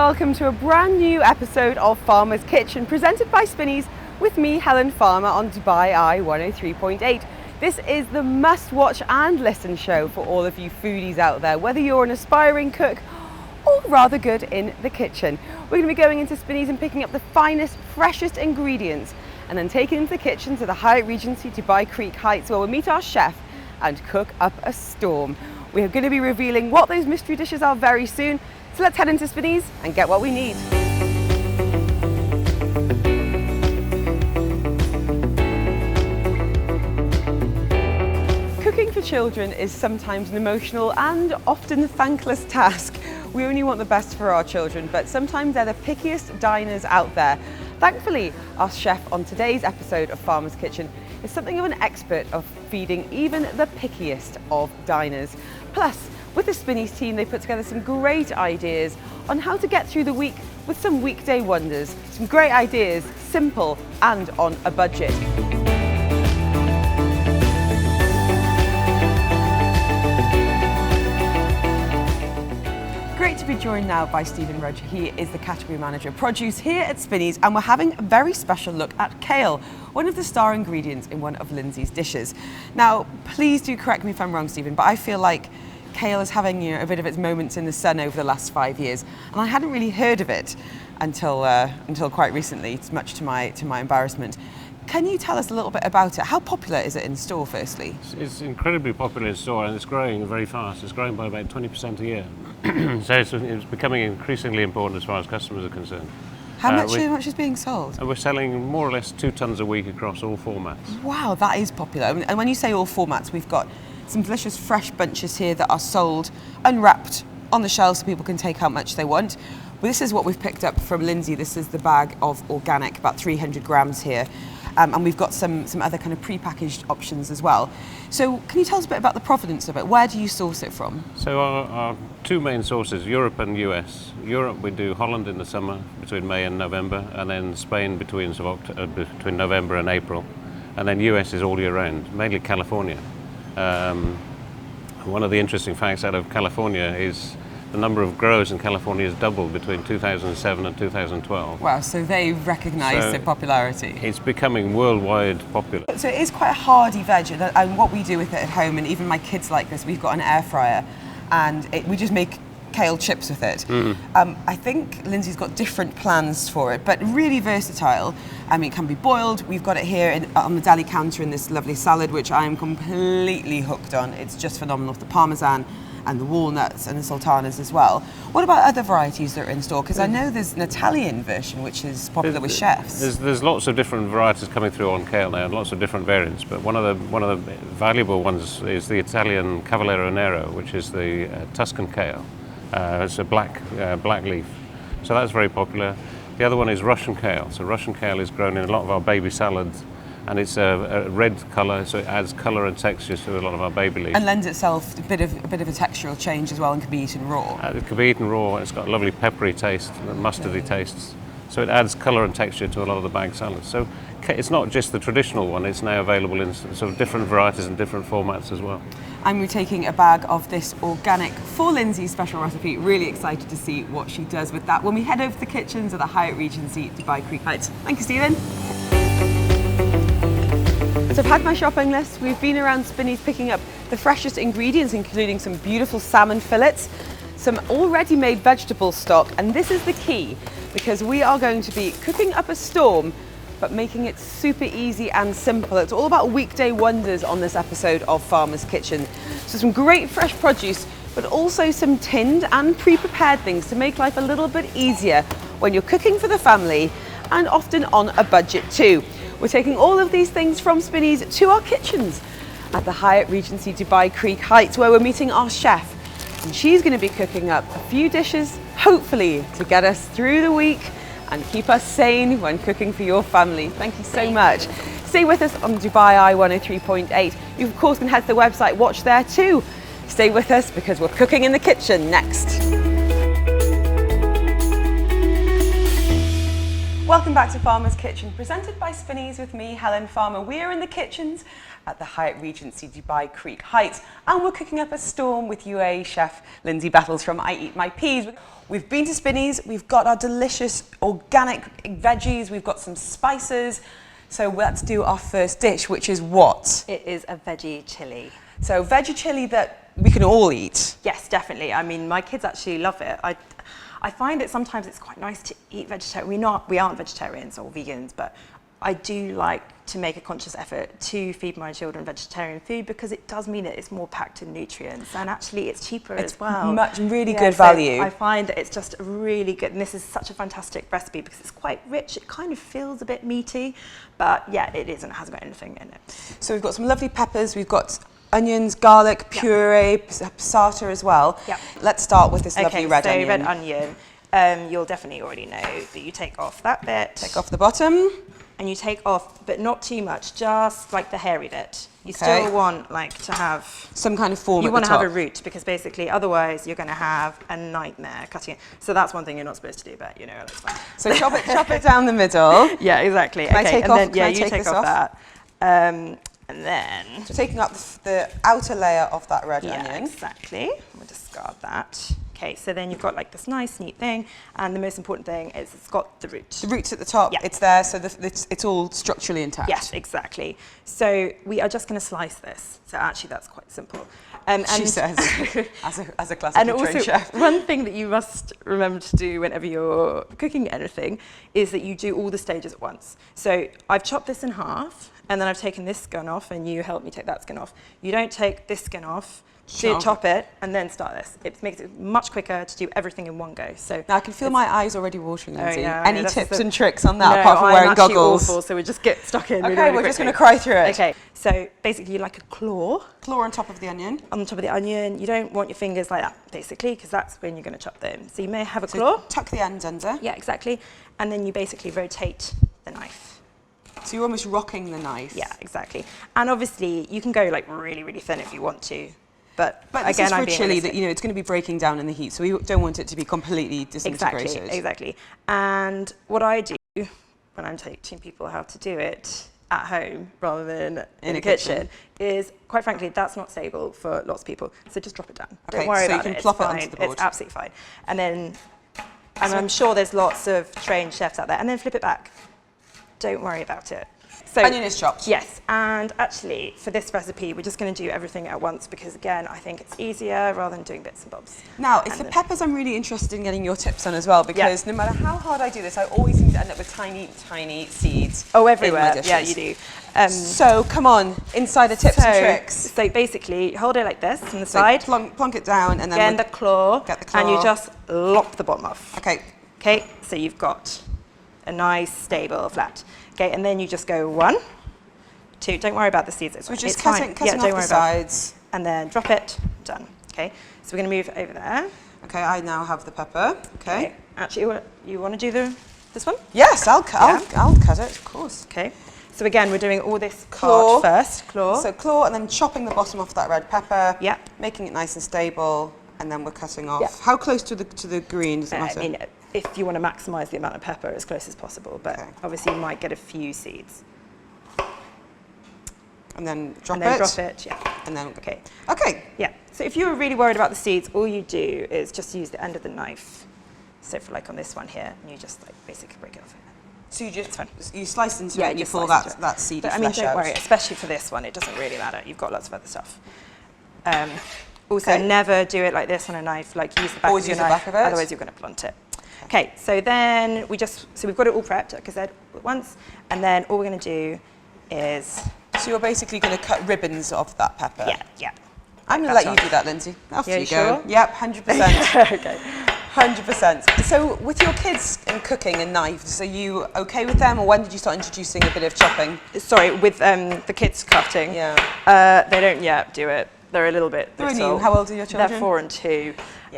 welcome to a brand new episode of Farmer's Kitchen presented by Spinneys with me, Helen Farmer, on Dubai Eye 103.8. This is the must-watch and listen show for all of you foodies out there, whether you're an aspiring cook or rather good in the kitchen. We're going to be going into Spinneys and picking up the finest, freshest ingredients and then taking them to the kitchen to the Hyatt Regency Dubai Creek Heights, where we'll meet our chef and cook up a storm. We are going to be revealing what those mystery dishes are very soon, so let's head into Spinneys and get what we need. Cooking for children is sometimes an emotional and often thankless task. We only want the best for our children, but sometimes they're the pickiest diners out there. Thankfully, our chef on today's episode of Farmer's Kitchen is something of an expert of feeding even the pickiest of diners. Plus, with the Spinneys team, they put together some great ideas on how to get through the week with some weekday wonders. Some great ideas, simple and on a budget. Great to be joined now by Stephen Rudge. He is the category manager of produce here at Spinneys, and we're having a very special look at kale, one of the star ingredients in one of Lindsay's dishes. Now, please do correct me if I'm wrong, Stephen, but I feel like kale is having a bit of its moments in the sun over the last 5 years, and I hadn't really heard of it until quite recently. It's much to my embarrassment. Can you tell us a little bit about it? How popular is it in store, firstly? It's incredibly popular in store, and it's growing very fast. It's growing by about 20% a year. So it's becoming increasingly important as far as customers are concerned. How much is being sold? We're selling more or less 2 tons a week across all formats. Wow, that is popular. And when you say all formats, we've got some delicious fresh bunches here that are sold unwrapped on the shelves so people can take how much they want. Well, this is what we've picked up from Lindsay. This is the bag of organic, about 300 grams here. And we've got some other kind of pre-packaged options as well. So can you tell us a bit about the provenance of it? Where do you source it from? So our 2 main sources, Europe and US. Europe, we do Holland in the summer, between May and November, and then Spain between November and April. And then US is all year round, mainly California. One of the interesting facts out of California is the number of growers in California has doubled between 2007 and 2012. Wow, so they've recognised the popularity. It's becoming worldwide popular. So it is quite a hardy veg, and what we do with it at home, and even my kids like this, we've got an air fryer, and we just make kale chips with it. I think Lindsay's got different plans for it, but really versatile. I mean, it can be boiled. We've got it here on the deli counter in this lovely salad, which I'm completely hooked on. It's just phenomenal. The parmesan and the walnuts and the sultanas as well. What about other varieties that are in store? Because I know there's an Italian version which is popular with chefs. There's lots of different varieties coming through on kale now, and lots of different variants. But one of the valuable ones is the Italian Cavallero Nero, which is the Tuscan kale. It's a black leaf, so that's very popular. The other one is Russian kale. So Russian kale is grown in a lot of our baby salads, and it's a red colour, so it adds colour and texture to a lot of our baby leaves. And lends itself a bit of a textural change as well, and can be eaten raw. It can be eaten raw. It's got a lovely peppery taste, mustardy tastes. So it adds colour and texture to a lot of the bagged salads. So it's not just the traditional one, it's now available in sort of different varieties and different formats as well. And we're taking a bag of this organic for Lindsay's special recipe. Really excited to see what she does with that when we head over to the kitchens of the Hyatt Regency Dubai Creek Heights. Thank you, Stephen. So I've had my shopping list. We've been around Spinneys picking up the freshest ingredients, including some beautiful salmon fillets, some already made vegetable stock, and this is the key, because we are going to be cooking up a storm but making it super easy and simple. It's all about weekday wonders on this episode of Farmer's Kitchen. So some great fresh produce, but also some tinned and pre-prepared things to make life a little bit easier when you're cooking for the family, and often on a budget too. We're taking all of these things from Spinneys to our kitchens at the Hyatt Regency Dubai Creek Heights, where we're meeting our chef. And she's going to be cooking up a few dishes, hopefully to get us through the week and keep us sane when cooking for your family. Thank you so much. Stay with us on Dubai Eye 103.8. You of course can head to the website, watch there too. Stay with us because we're cooking in the kitchen next. Welcome back to Farmer's Kitchen, presented by Spinneys with me, Helen Farmer. We are in the kitchens at the Hyatt Regency Dubai Creek Heights, and we're cooking up a storm with UAE chef Lindsay Battles from I Eat My Peas. We've been to Spinneys, we've got our delicious organic veggies, we've got some spices. So let's do our first dish, which is what? It is a veggie chili. So veggie chili that we can all eat. Yes, definitely. I mean, my kids actually love it. I find that sometimes it's quite nice to eat vegetarian. We aren't vegetarians or vegans, but I do like to make a conscious effort to feed my children vegetarian food because it does mean that it's more packed in nutrients and actually it's cheaper as well. Really good value. I find that it's just really good, and this is such a fantastic recipe because it's quite rich. It kind of feels a bit meaty, but yeah, it isn't. It hasn't got anything in it. So we've got some lovely peppers. We've got onions, garlic, puree, passata as well. Yep. Let's start with this lovely red onion. Red onion, you'll definitely already know that you take off that bit. Take off the bottom. And you take off, but not too much, just like the hairy bit. You still want to have some kind of form. You at want the to have top. a root because basically otherwise you're going to have a nightmare cutting it. So that's one thing you're not supposed to do, but you know, that's fine. So chop it down the middle. Yeah, exactly. Can I take off, then, can I you take take this off off? that. And then... So taking up the outer layer of that red onion. Exactly. We'll discard that. Okay, so then you've got like this nice, neat thing, and the most important thing is it's got the root. The root's at the top, it's there, so it's all structurally intact. Yes, exactly. So we are just going to slice this. So actually that's quite simple. She says, as a classical and also, trained chef. One thing that you must remember to do whenever you're cooking anything is that you do all the stages at once. So I've chopped this in half, and then I've taken this skin off, and you help me take that skin off. You don't take this skin off, chop it, and then start this. It makes it much quicker to do everything in one go. So now I can feel my eyes already watering, Lindsay. yeah, Any tips and tricks on that, apart from wearing goggles? Awful, so we just get stuck in. Okay, really we're just quickly. going to cry through it. Okay, so basically like a claw. Claw on top of the onion. On top of the onion. You don't want your fingers like that, basically, because that's when you're going to chop them. So you may have a claw. Tuck the ends under. Yeah, exactly. And then you basically rotate the knife. So you're almost rocking the knife. Yeah, exactly. And obviously, you can go like really, really thin if you want to. But this again, is for a chili that, you know, it's going to be breaking down in the heat, so we don't want it to be completely disintegrated. Exactly. And what I do when I'm teaching people how to do it at home rather than in a kitchen is, quite frankly, that's not stable for lots of people. So just drop it down. Okay, don't worry so about you it. can plop It's it fine. onto the board. It's absolutely fine. And then, and I'm sure there's lots of trained chefs out there. And then flip it back. Don't worry about it. So, onion is chopped. Yes, and actually for this recipe we're just going to do everything at once because again I think it's easier rather than doing bits and bobs. Now it's the peppers I'm really interested in getting your tips on as well, because no matter how hard I do this I always seem to end up with tiny, tiny seeds. Oh, everywhere. In my dishes. Yeah, you do. So come on, insider tips and tricks. So basically hold it like this on the side. Plonk it down and then get the claw, and you just lop the bottom off. Okay. Okay, so you've got a nice stable flat. Okay, and then you just go 1, 2, don't worry about the seeds. So we're just cutting off the sides. And then drop it, done. Okay, so we're going to move over there. Okay, I now have the pepper. Okay. Actually, you want to do this one? Yes, I'll cut it, of course. Okay, so again, we're doing all this part first, claw. So claw, and then chopping the bottom off that red pepper. Yep. Making it nice and stable, and then we're cutting off. Yep. How close to the green does it matter? I mean, if you want to maximise the amount of pepper as close as possible, but obviously you might get a few seeds. And then drop it. Yeah. And then, okay. Yeah. So if you're really worried about the seeds, all you do is just use the end of the knife. So for like on this one here, and you just like basically break it off. So you slice into it and you just pull slice that seedy but, flesh out. don't worry, especially for this one, it doesn't really matter. You've got lots of other stuff. Also, never do it like this on a knife, like use the back of your knife, otherwise you're going to blunt it. Okay, so then we've got it all prepped, like I said, at once, and then all we're going to do is... So you're basically going to cut ribbons of that pepper? Yeah. I'm going to let you do that, Lindsay. Off you go. Sure? Yep, 100%. Okay. 100%. So with your kids and cooking and knives, are you okay with them, or when did you start introducing a bit of chopping? Sorry, with the kids cutting, they don't yet do it. They're a little bit little. How old are your children? They're 4 and 2,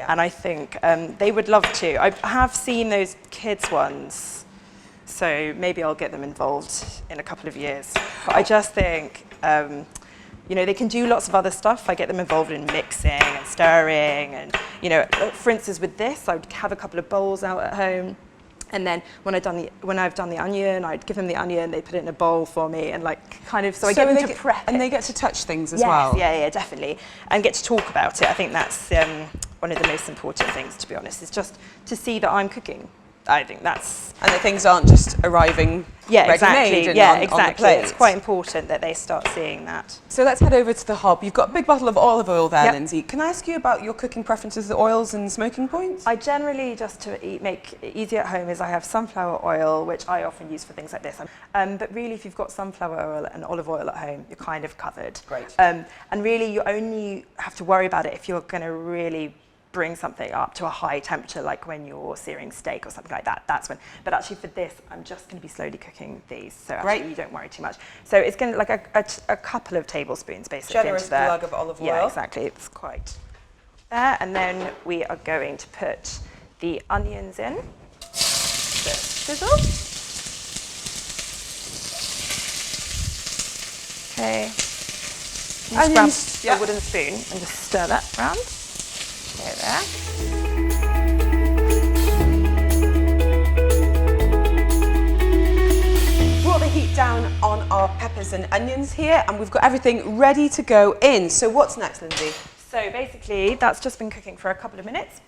and I think they would love to. I have seen those kids ones, so maybe I'll get them involved in a couple of years. But I just think, you know, they can do lots of other stuff. I get them involved in mixing and stirring, and you know, for instance, with this, I would have a couple of bowls out at home. And then when I've done the onion, I'd give them the onion, they put it in a bowl for me, and like kind of, so I get them to prep it. And they get to touch things as Yes, well. yeah, definitely. And get to talk about it. I think that's one of the most important things, to be honest, is just to see that I'm cooking. I think that's... And that things aren't just arriving ready-made on the plate. It's quite important that they start seeing that. So let's head over to the hob. You've got a big bottle of olive oil there, Yep. Lindsay. Can I ask you about your cooking preferences, the oils and smoking points? I generally, just to make it easy at home, is I have sunflower oil, which I often use for things like this. But really, if you've got sunflower oil and olive oil at home, you're kind of covered. Great. And really, you only have to worry about it if you're going to really bring something up to a high temperature, like when you're searing steak or something like that. That's when. But actually, for this, I'm just going to be slowly cooking these, so actually you don't worry too much. So it's going to like a couple of tablespoons, basically. Generous glug of olive oil. Yeah, exactly. It's quite there, and then we are going to put the onions in. Just sizzle. Okay. Just grab a wooden spoon and just stir that round. There. Brought the heat down on our peppers and onions here, and we've got everything ready to go in. So what's next, Lindsay? So basically, that's just been cooking for a couple of minutes.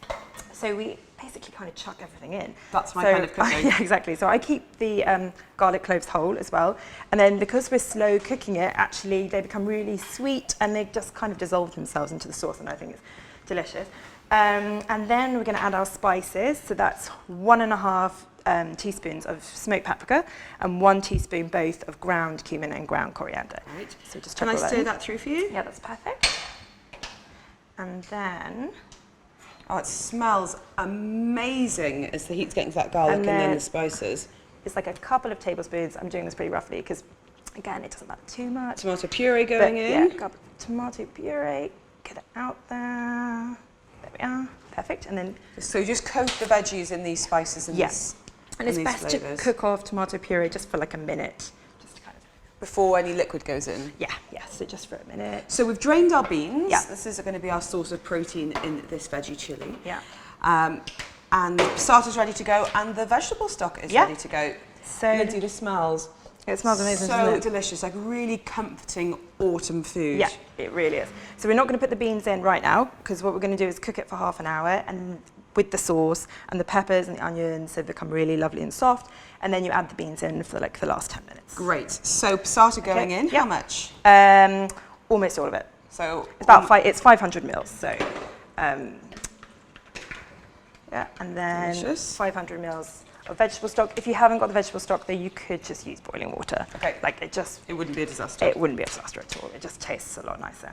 So we basically kind of chuck everything in. That's my kind of cooking. Yeah, exactly. So I keep the garlic cloves whole as well. And then because we're slow cooking it, actually they become really sweet and they just kind of dissolve themselves into the sauce, and I think it's delicious. And then we're going to add our spices. So that's 1.5 teaspoons of smoked paprika and 1 teaspoon both of ground cumin and ground coriander. Right. So just Can I stir that through for you? Yeah, that's perfect. And then... Oh, it smells amazing as the heat's getting to that garlic and then the spices. It's like a couple of tablespoons. I'm doing this pretty roughly because, again, it doesn't matter too much. Tomato puree going in. Yeah, a cup of tomato puree. Get it out there. There we are. Perfect. And then... So just coat the veggies in these spices and yes. And it's best to cook off tomato puree just for like a minute. Just to kind of... Before any liquid goes in? Yeah, so just for a minute. So we've drained our beans. Yeah. This is going to be our source of protein in this veggie chili. Yeah. And the starter's ready to go, and the vegetable stock is ready to go. So Lindsay, this smells... It smells amazing, so doesn't it? delicious, like really comforting autumn food. Yeah, it really is. So we're not going to put the beans in right now, because what we're going to do is cook it for half an hour, and with the sauce and the peppers and the onions, so they become really lovely and soft. And then you add the beans in for like the last 10 minutes. Great. So starter going in. How much? Almost all of it. So it's about it's 500 mils. So yeah, and then delicious. 500 mils of vegetable stock. If you haven't got the vegetable stock, then you could just use boiling water. Okay. Like it wouldn't be a disaster. It wouldn't be a disaster at all. It just tastes a lot nicer.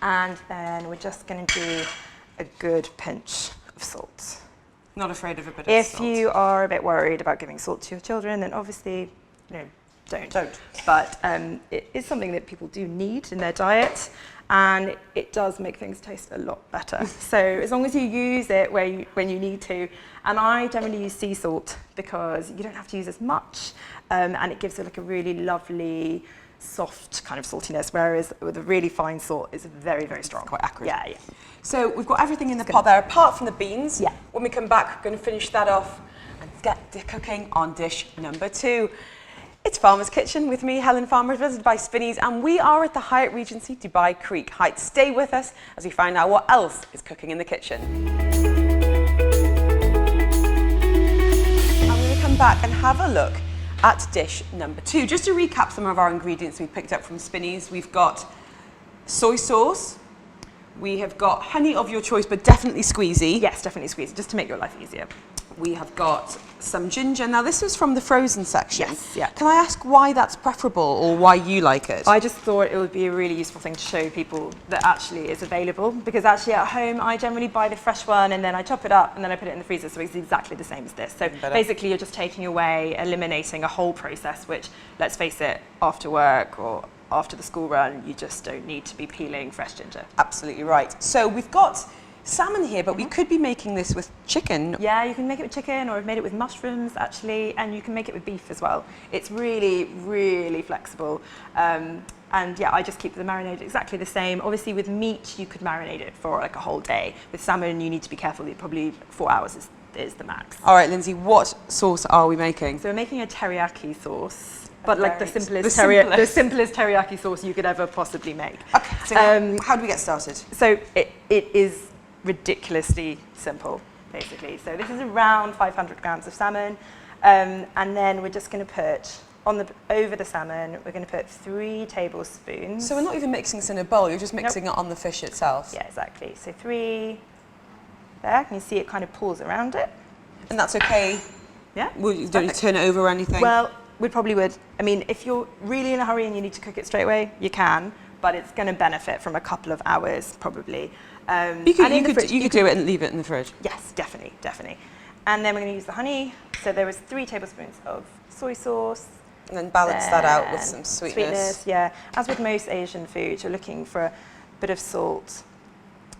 And then we're just going to do a good pinch of salt. Not afraid of a bit of if salt. If you are a bit worried about giving salt to your children, then obviously, don't. But it is something that people do need in their diet, and it does make things taste a lot better. So as long as you use it when you need to, and I generally use sea salt because you don't have to use as much, and it gives it like a really lovely, soft kind of saltiness, whereas with a really fine salt, it's very, very strong. It's quite acrid. Yeah. So we've got everything in the pot there, apart from the beans. Yeah. When we come back, we're going to finish that off and get the cooking on dish number 2. It's Farmer's Kitchen with me, Helen Farmer, visited by Spinneys, and we are at the Hyatt Regency Dubai Creek Heights. Stay with us as we find out what else is cooking in the kitchen. I'm going to come back and have a look at dish number 2. Just to recap some of our ingredients we picked up from Spinneys, we've got soy sauce, we have got honey of your choice, but definitely squeezy. Yes, definitely squeezy, just to make your life easier. We have got some ginger. Now this is from the frozen section. Yes, yeah. Can I ask why that's preferable or why you like it? I just thought it would be a really useful thing to show people that actually is available, because actually at home I generally buy the fresh one and then I chop it up and then I put it in the freezer, so it's exactly the same as this. So basically you're just taking away, eliminating a whole process, which, let's face it, after work or after the school run, you just don't need to be peeling fresh ginger. Absolutely right. So we've got salmon here, but we could be making this with chicken. Yeah, you can make it with chicken, or I've made it with mushrooms actually, and you can make it with beef as well. It's really, really flexible. And yeah, I just keep the marinade exactly the same. Obviously with meat, you could marinate it for like a whole day. With salmon, you need to be careful. Probably 4 hours is is the max. All right, Lindsay, what sauce are we making? So we're making a teriyaki sauce, but like the simplest teriyaki sauce you could ever possibly make. Okay, so how do we get started? So it is ridiculously simple, basically. So this is around 500 grams of salmon, and then we're just going to put over the salmon, we're going to put 3 tablespoons. So we're not even mixing this in a bowl, you're just mixing it on the fish itself. Yeah, exactly. So 3 there. Can you see it kind of pulls around it? And that's okay? Yeah. Well, you don't need to turn it over or anything? Well, we probably would. I mean, if you're really in a hurry and you need to cook it straight away, you can, but it's going to benefit from a couple of hours, probably. You could do it and leave it in the fridge. Yes, definitely. And then we're going to use the honey. So there was 3 tablespoons of soy sauce. And then balance that out with some sweetness. Yeah. As with most Asian food, you're looking for a bit of salt,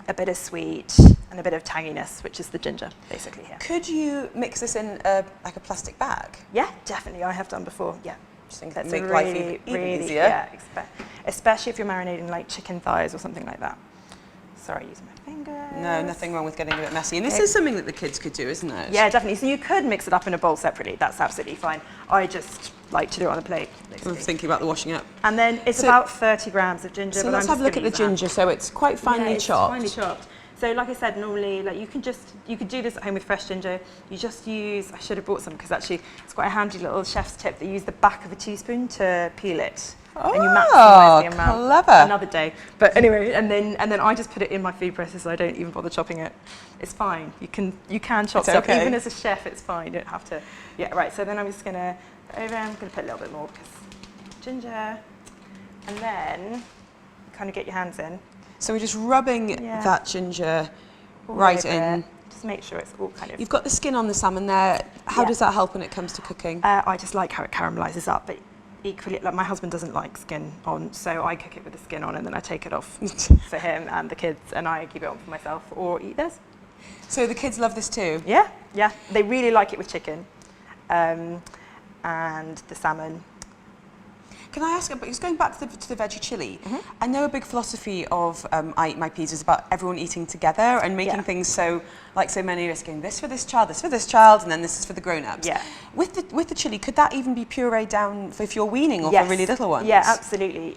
a bit of sweet, and a bit of tanginess, which is the ginger, basically here. Could you mix this in like a plastic bag? Yeah, definitely. I have done before. Yeah. Just think That's make life even easier. Yeah, especially if you're marinating like chicken thighs or something like that. Sorry, using my fingers. No, nothing wrong with getting a bit messy. And this is something that the kids could do, isn't it? Yeah, definitely. So you could mix it up in a bowl separately. That's absolutely fine. I just like to do it on a plate, basically. I'm thinking about the washing up. And then it's about 30 grams of ginger. So let's have a look at the ginger. So it's quite finely chopped. Finely chopped. So like I said, normally like you could do this at home with fresh ginger. You just use, I should have brought some because actually it's quite a handy little chef's tip that you use the back of a teaspoon to peel it. Oh, and you maximise the amount. clever. Another day. But anyway, and then I just put it in my food processor, so I don't even bother chopping it. It's fine. You can chop stuff. Okay. Even as a chef, it's fine. You don't have to. Yeah, right. So then I'm just gonna I'm gonna put a little bit more because ginger, and then kind of get your hands in. So we're just rubbing that ginger right in. Just make sure it's all kind of. You've got the skin on the salmon there. How does that help when it comes to cooking? I just like how it caramelizes up, but equally, like my husband doesn't like skin on, so I cook it with the skin on and then I take it off for him and the kids, and I keep it on for myself or eat this. So the kids love this too? Yeah, they really like it with chicken, and the salmon. Can I ask, because going back to the veggie chili, I know a big philosophy of I Eat My Peas is about everyone eating together and making things so many of us going, this for this child, and then this is for the grown-ups. Yeah. With the chili, could that even be pureed down if you're weaning or for really little ones? Yeah, absolutely.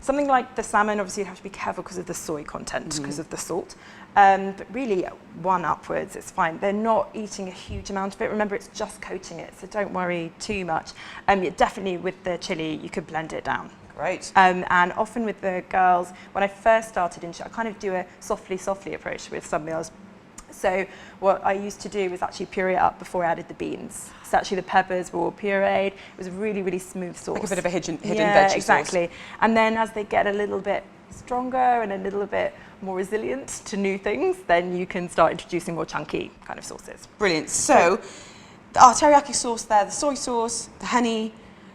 Something like the salmon, obviously you have to be careful because of the soy content, because of the salt. But really, 1 upwards, it's fine. They're not eating a huge amount of it. Remember, it's just coating it, so don't worry too much. Definitely with the chili, you could blend it down. Great. And often with the girls, when I first started in, I kind of do a softly approach with some meals. So what I used to do was actually puree it up before I added the beans. So actually the peppers were all pureed. It was a really, really smooth sauce. Like a bit of a hidden veggie sauce. Exactly. And then as they get a little bit stronger and a little bit more resilient to new things, then you can start introducing more chunky kind of sauces. Brilliant. So our teriyaki sauce there, the soy sauce, the honey,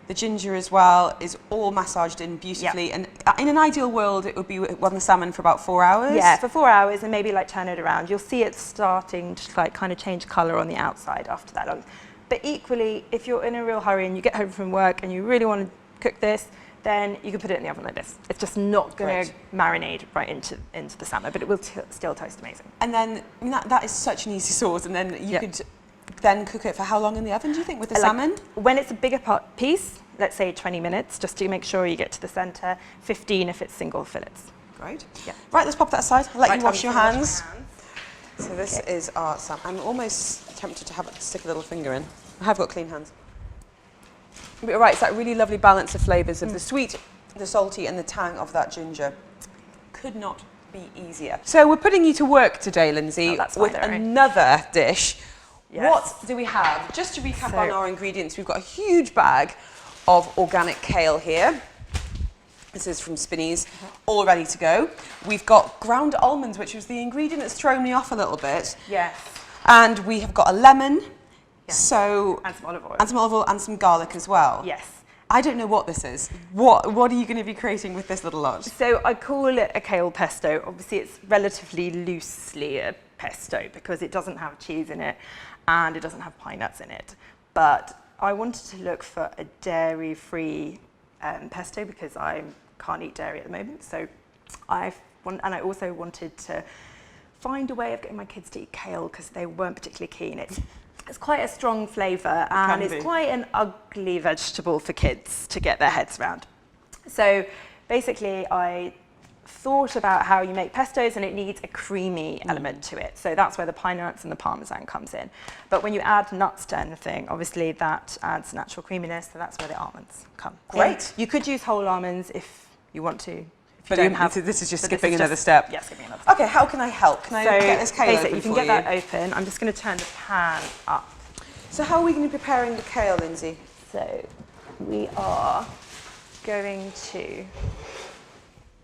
the ginger as well, is all massaged in beautifully. Yep. And in an ideal world, it would be on the salmon for about 4 hours. Yeah, for 4 hours, and maybe like turn it around. You'll see it starting to like kind of change colour on the outside after that long. But equally, if you're in a real hurry and you get home from work and you really want to cook this, then you can put it in the oven like this. It's just not going to marinate right into the salmon, but it will still taste amazing. And then I mean, that is such an easy sauce, and then you could then cook it for how long in the oven, do you think, with the salmon? When it's a bigger piece, let's say 20 minutes, just to make sure you get to the centre, 15 if it's single fillets. Great. Yeah. Right, let's pop that aside. I'll let you wash your hands. So this is our salmon. I'm almost tempted to stick a little finger in. I have got clean hands. But you're right, it's that really lovely balance of flavours of the sweet, the salty, and the tang of that ginger. Could not be easier. So we're putting you to work today, Lindsay, with another dish. Yes. What do we have? Just to recap on our ingredients, we've got a huge bag of organic kale here. This is from Spinneys, all ready to go. We've got ground almonds, which was the ingredient that's thrown me off a little bit. Yes. And we have got a lemon. Yes. So and some olive oil. And some olive oil and some garlic as well. Yes. I don't know what this is. What are you going to be creating with this little lot? So I call it a kale pesto. Obviously, it's relatively loosely a pesto because it doesn't have cheese in it and it doesn't have pine nuts in it. But I wanted to look for a dairy-free pesto because I can't eat dairy at the moment. So I also wanted to find a way of getting my kids to eat kale because they weren't particularly keen. It's quite a strong flavour and it's quite an ugly vegetable for kids to get their heads around. So basically I thought about how you make pestos and it needs a creamy element to it. So that's where the pine nuts and the parmesan comes in. But when you add nuts to anything, obviously that adds natural creaminess, so that's where the almonds come. Great. You could use whole almonds if you want to. But this is just skipping another step. step. Yeah, skipping another step. Okay, how can I help? Can I get this kale open you can for get that open. I'm just going to turn the pan up. So how are we going to be preparing the kale, Lindsay? So we are going to...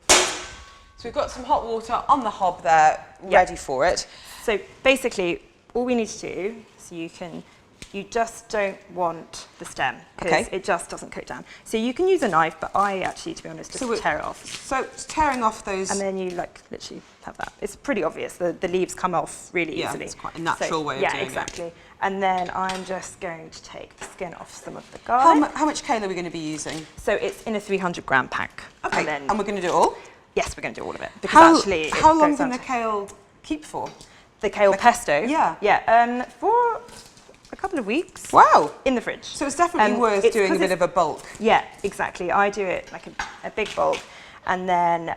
So we've got some hot water on the hob there, ready for it. So basically, all we need to do, so you just don't want the stem because it just doesn't cook down. So you can use a knife, but I actually, to be honest, just tear it off. So tearing off those... And then you literally have that. It's pretty obvious. The leaves come off really easily. Yeah, it's quite a natural way of doing it. Yeah, exactly. And then I'm just going to take the skin off some of the garlic. How much kale are we going to be using? So it's in a 300-gram pack. Okay, and we're going to do it all? Yes, we're going to do all of it. Because how long can the kale keep for? The kale pesto? Yeah. Yeah, for a couple of weeks. Wow. In the fridge. So it's definitely worth doing a bit of a bulk. Yeah, exactly. I do it like a big bulk. And then,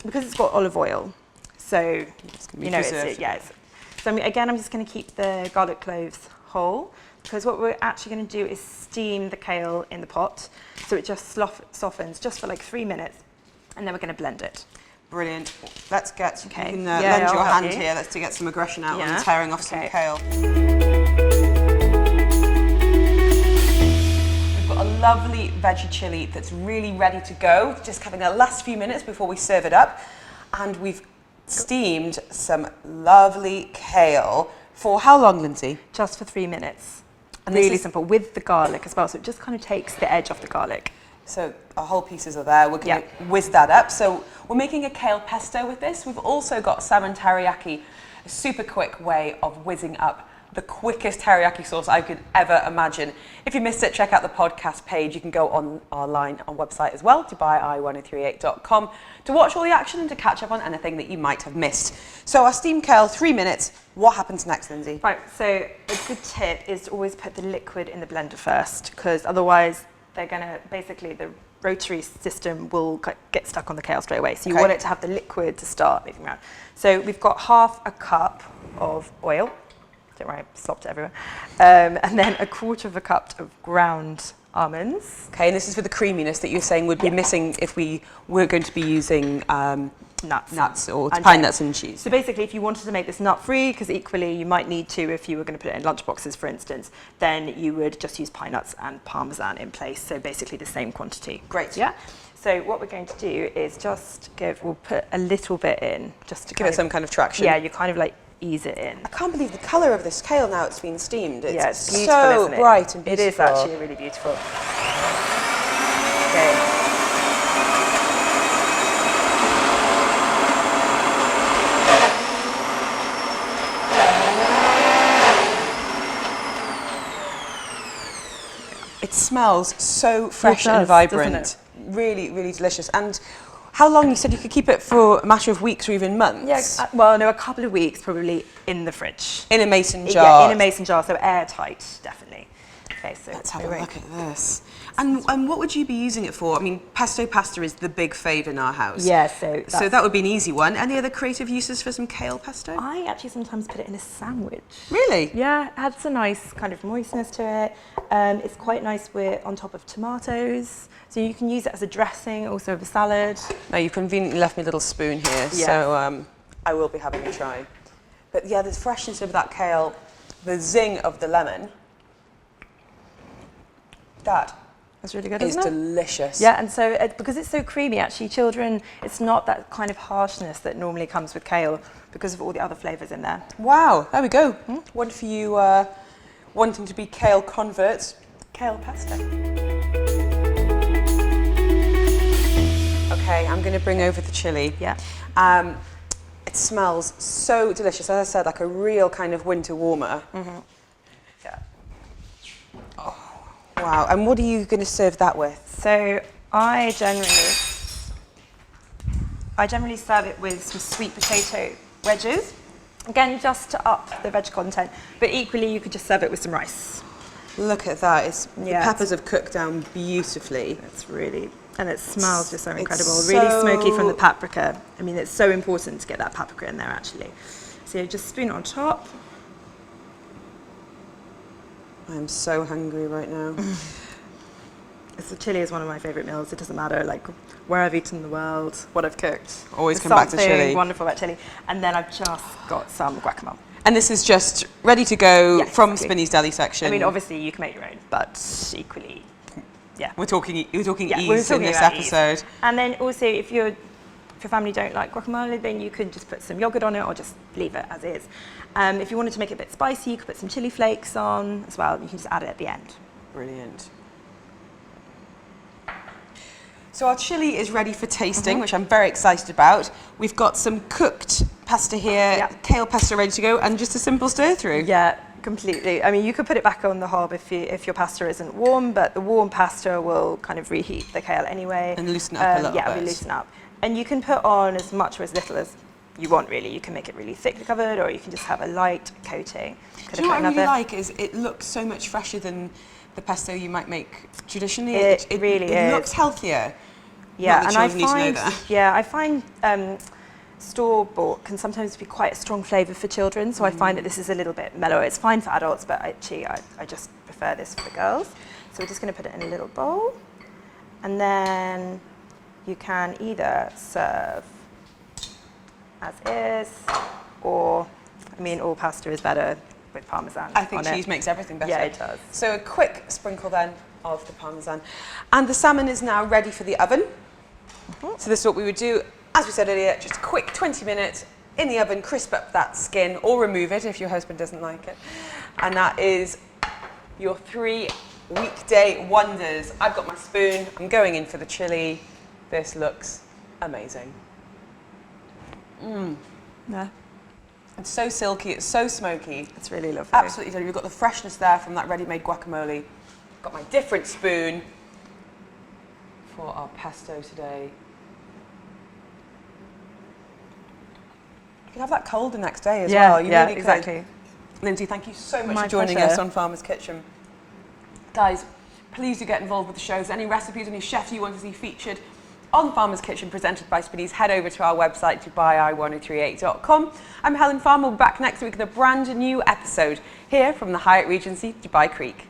because it's got olive oil, so, you know, so I'm just going to keep the garlic cloves whole, because what we're actually going to do is steam the kale in the pot, so it just softens just for like 3 minutes, and then we're going to blend it. Brilliant. Let's get, you can lend your hand here, let's get some aggression out on tearing off some kale. We've got a lovely veggie chilli that's really ready to go, just having a last few minutes before we serve it up. And we've steamed some lovely kale for how long, Lindsay? Just for 3 minutes. And really simple, with the garlic as well, so it just kind of takes the edge off the garlic. So our whole pieces are there, we're going to whiz that up. So we're making a kale pesto with this. We've also got salmon teriyaki, a super quick way of whizzing up the quickest teriyaki sauce I could ever imagine. If you missed it, check out the podcast page. You can go on our website as well, dubaiI1038.com, to watch all the action and to catch up on anything that you might have missed. So our steamed kale, 3 minutes. What happens next, Lindsay? Right, so a good tip is to always put the liquid in the blender first, because otherwise they're going to, basically the rotary system will get stuck on the kale straight away. So you want it to have the liquid to start moving around. So we've got half a cup of oil. Don't worry, I slopped it everywhere. And then a quarter of a cup of ground almonds. Okay, and this is for the creaminess that you're saying would be missing if we were going to be using nuts or pine nuts and cheese. So basically, if you wanted to make this nut-free, because equally you might need to if you were going to put it in lunchboxes, for instance, then you would just use pine nuts and parmesan in place. So basically the same quantity. Great. Yeah. So what we're going to do is we'll put a little bit in, just to give it some kind of traction. Yeah, you kind of like ease it in. I can't believe the colour of this kale now it's been steamed. It's beautiful, so isn't it? bright and beautiful. It is actually really beautiful. Okay. It smells so fresh and vibrant. Doesn't it? Really, really delicious. And how long? You said you could keep it for a matter of weeks or even months? Yeah, well, no, a couple of weeks probably in the fridge. In a mason jar? Yeah, in a mason jar, so airtight, definitely. Okay, so let's have a look at this. And what would you be using it for? I mean, pesto pasta is the big fave in our house. Yeah, so that would be an easy one. Any other creative uses for some kale pesto? I actually sometimes put it in a sandwich. Really? Yeah, it adds a nice kind of moistness to it. It's quite nice on top of tomatoes. So you can use it as a dressing, also of a salad. Now, you've conveniently left me a little spoon here, so I will be having a try. But yeah, the freshness of that kale, the zing of the lemon, that's really good, isn't it? It's delicious. Yeah, and so because it's so creamy, actually, children, it's not that kind of harshness that normally comes with kale because of all the other flavours in there. Wow, there we go. One for you wanting to be kale converts, kale pesto. Okay, I'm going to bring over the chilli. Yeah. It smells so delicious. As I said, like a real kind of winter warmer. Yeah. Oh. Wow, and what are you going to serve that with? So I generally serve it with some sweet potato wedges. Again, just to up the veg content, but equally you could just serve it with some rice. Look at that. The Yeah. peppers have cooked down beautifully. It's really, and it smells just so It's incredible. so- Really smoky from the paprika. I mean, it's so important to get that paprika in there actually. So you just spoon it on top. I'm so hungry right now. The chili is one of my favourite meals. It doesn't matter like where I've eaten in the world, what I've cooked. Always There's come back to something chili. wonderful about chili. And then I've just got some guacamole. And this is just ready to go Yeah, from exactly. Spinneys deli section. I mean, obviously you can make your own, but equally, yeah. we're talking Yeah, ease we're in talking this about ease. episode. And then also, if your family don't like guacamole, then you could just put some yogurt on it or just leave it as is. If you wanted to make it a bit spicy, you could put some chili flakes on as well. You can just add it at the end. Brilliant. So our chili is ready for tasting, which I'm very excited about. We've got some cooked pasta here, Yeah. kale pesto ready to go, and just a simple stir through. Yeah, completely. I mean, you could put it back on the hob if your pasta isn't warm, but the warm pasta will kind of reheat the kale anyway. And loosen it up a little Yeah, bit. it'll loosen up. And you can put on as much or as little as you want, really. You can make it really thickly covered, or you can just have a light coating. Do you know what I really like is it looks so much fresher than the pesto you might make traditionally. It really It is. looks healthier. Yeah, Not and that I children need to know find, that. yeah, I find store-bought can sometimes be quite a strong flavour for children, so I find that this is a little bit mellow. It's fine for adults, but actually I just prefer this for the girls. So we're just going to put it in a little bowl, and then you can either serve as is, or, I mean, all pasta is better with parmesan I think on cheese it. makes everything better. Yeah, it does. So a quick sprinkle then of the parmesan. And the salmon is now ready for the oven. So this is what we would do, as we said earlier, just a quick 20 minutes in the oven, crisp up that skin, or remove it if your husband doesn't like it. And that is your 3 weekday wonders. I've got my spoon, I'm going in for the chili. This looks amazing. Yeah, It's so silky, it's so smoky. it's really lovely. Absolutely lovely. We've got the freshness there from that ready-made guacamole. Got my different spoon for our pesto today. You could have that cold the next day as well. You really could. exactly. Lindsay, thank you so much My for joining pleasure. us on Farmer's Kitchen. Guys, please do get involved with the shows. Any recipes, any chefs you want to see featured on Farmer's Kitchen presented by Spinneys, head over to our website, dubai1038.com. I'm Helen Farmer. We'll be back next week with a brand new episode here from the Hyatt Regency, Dubai Creek.